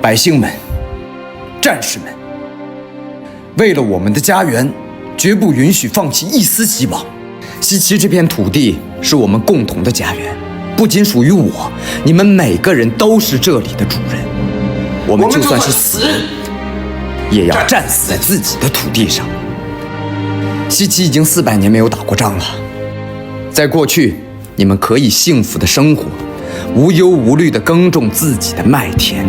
百姓们、战士们，为了我们的家园，绝不允许放弃一丝希望。西岐这片土地是我们共同的家园，不仅属于我，你们每个人都是这里的主人。我们就算是死，也要战死在自己的土地上。西岐已经400年没有打过仗了，在过去，你们可以幸福的生活，无忧无虑地耕种自己的麦田。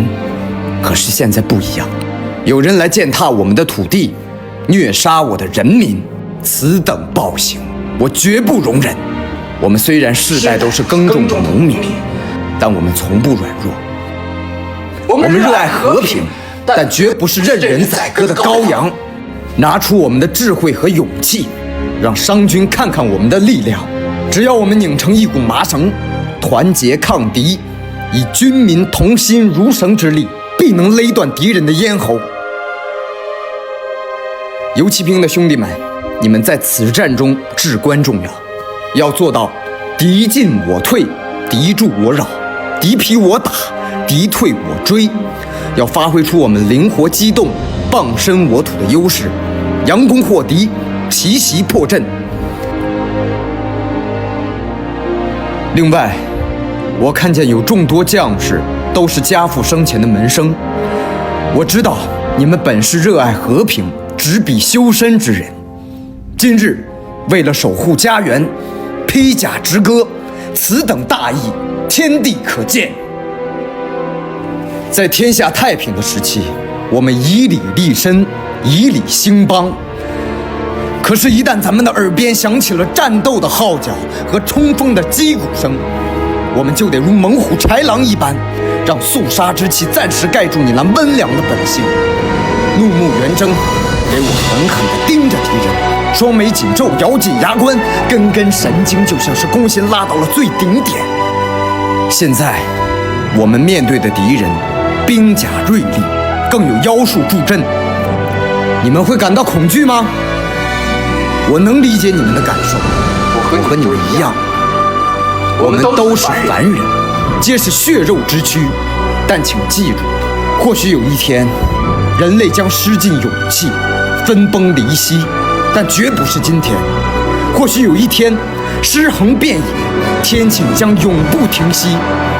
可是现在不一样，有人来践踏我们的土地，虐杀我的人民，此等暴行，我绝不容忍。我们虽然世代都是耕种的农民，但我们从不软弱。我们热爱和平，但绝不是任人宰割的羔羊。拿出我们的智慧和勇气，让商军看看我们的力量。只要我们拧成一股麻绳，团结抗敌，以军民同心如绳之力，必能勒断敌人的咽喉。游骑兵的兄弟们，你们在此战中至关重要，要做到敌进我退，敌驻我扰，敌疲我打，敌退我追，要发挥出我们灵活机动、傍身我土的优势，佯攻获敌，奇袭破阵。另外，我看见有众多将士都是家父生前的门生，我知道你们本是热爱和平、执笔修身之人。今日为了守护家园，披甲执戈，此等大义，天地可见。在天下太平的时期，我们以礼立身，以礼兴邦。可是，一旦咱们的耳边响起了战斗的号角和冲锋的击鼓声，我们就得如猛虎豺狼一般，让肃杀之气暂时盖住你那温良的本性。怒目圆睁，给我狠狠地盯着敌人，双眉紧皱，咬紧牙关，根根神经就像是弓弦拉到了最顶点。现在，我们面对的敌人，兵甲锐利，更有妖术助阵。你们会感到恐惧吗？我能理解你们的感受，我和你们一样，我们都是凡人，皆是血肉之躯。但请记住，或许有一天，人类将失尽勇气，分崩离析，但绝不是今天。或许有一天，尸横遍野，天庆将永不停息，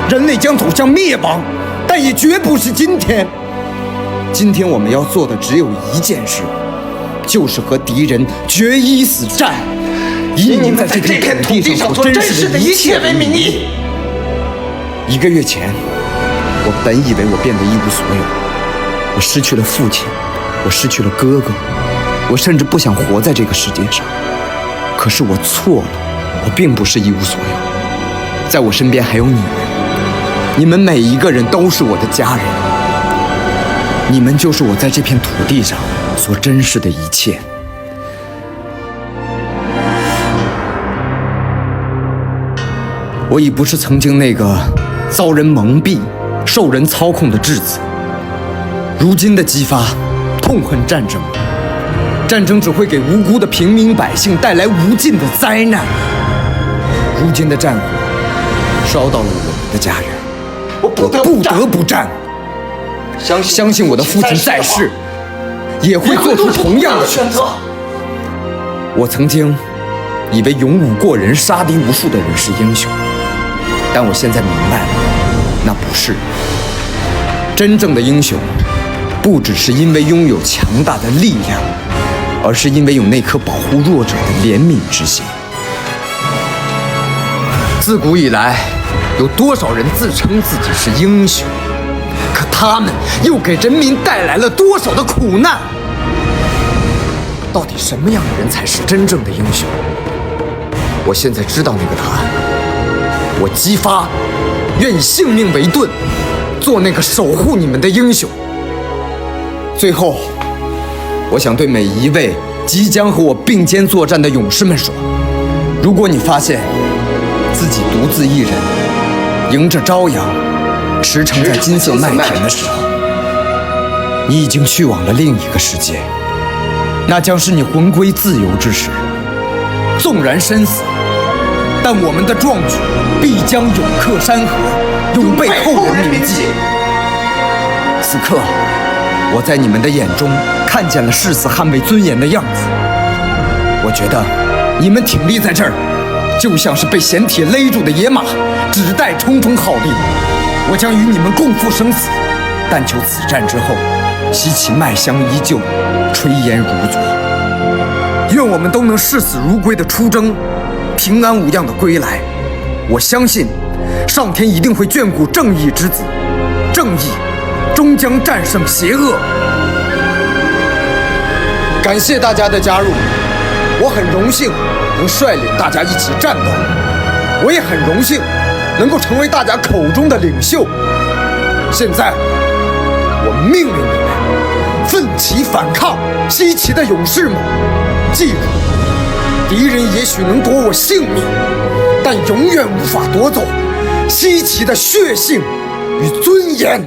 人类将走向灭亡，但也绝不是今天。今天我们要做的只有一件事，就是和敌人决一死战，以你们在这片土地上所珍视的一切为名义。1个月前，我本以为我变得一无所有，我失去了父亲，我失去了哥哥，我甚至不想活在这个世界上。可是我错了，我并不是一无所有，在我身边还有你们，你们每一个人都是我的家人，你们就是我在这片土地上所珍视的一切。我已不是曾经那个遭人蒙蔽、受人操控的质子。如今的激发，痛恨战争，战争只会给无辜的平民百姓带来无尽的灾难。如今的战火烧到了我们的家园，我不得不战。相信我的父亲在世，也会做出同样的选择。我曾经以为勇武过人、杀敌无数的人是英雄，但我现在明白了，那不是。真正的英雄，不只是因为拥有强大的力量，而是因为有那颗保护弱者的怜悯之心。自古以来，有多少人自称自己是英雄？可他们又给人民带来了多少的苦难？到底什么样的人才是真正的英雄？我现在知道那个答案。我激发，愿以性命为盾，做那个守护你们的英雄。最后，我想对每一位即将和我并肩作战的勇士们说：如果你发现自己独自一人，迎着朝阳，驰骋在金色麦田的时候，你已经去往了另一个世界，那将是你魂归自由之时。纵然身死，但我们的壮举必将永刻山河，永被后人铭记。此刻，我在你们的眼中看见了誓死捍卫尊严的样子。我觉得你们挺立在这儿，就像是被咸铁勒住的野马，只待冲锋号令。我将与你们共赴生死，但求此战之后，西岐麦香依旧，炊烟如昨。愿我们都能视死如归的出征，平安无恙的归来。我相信，上天一定会眷顾正义之子，正义终将战胜邪恶。感谢大家的加入，我很荣幸能率领大家一起战斗，我也很荣幸能够成为大家口中的领袖。现在，我命令你们奋起反抗，西岐的勇士们，记住，敌人也许能夺我性命，但永远无法夺走西岐的血性与尊严。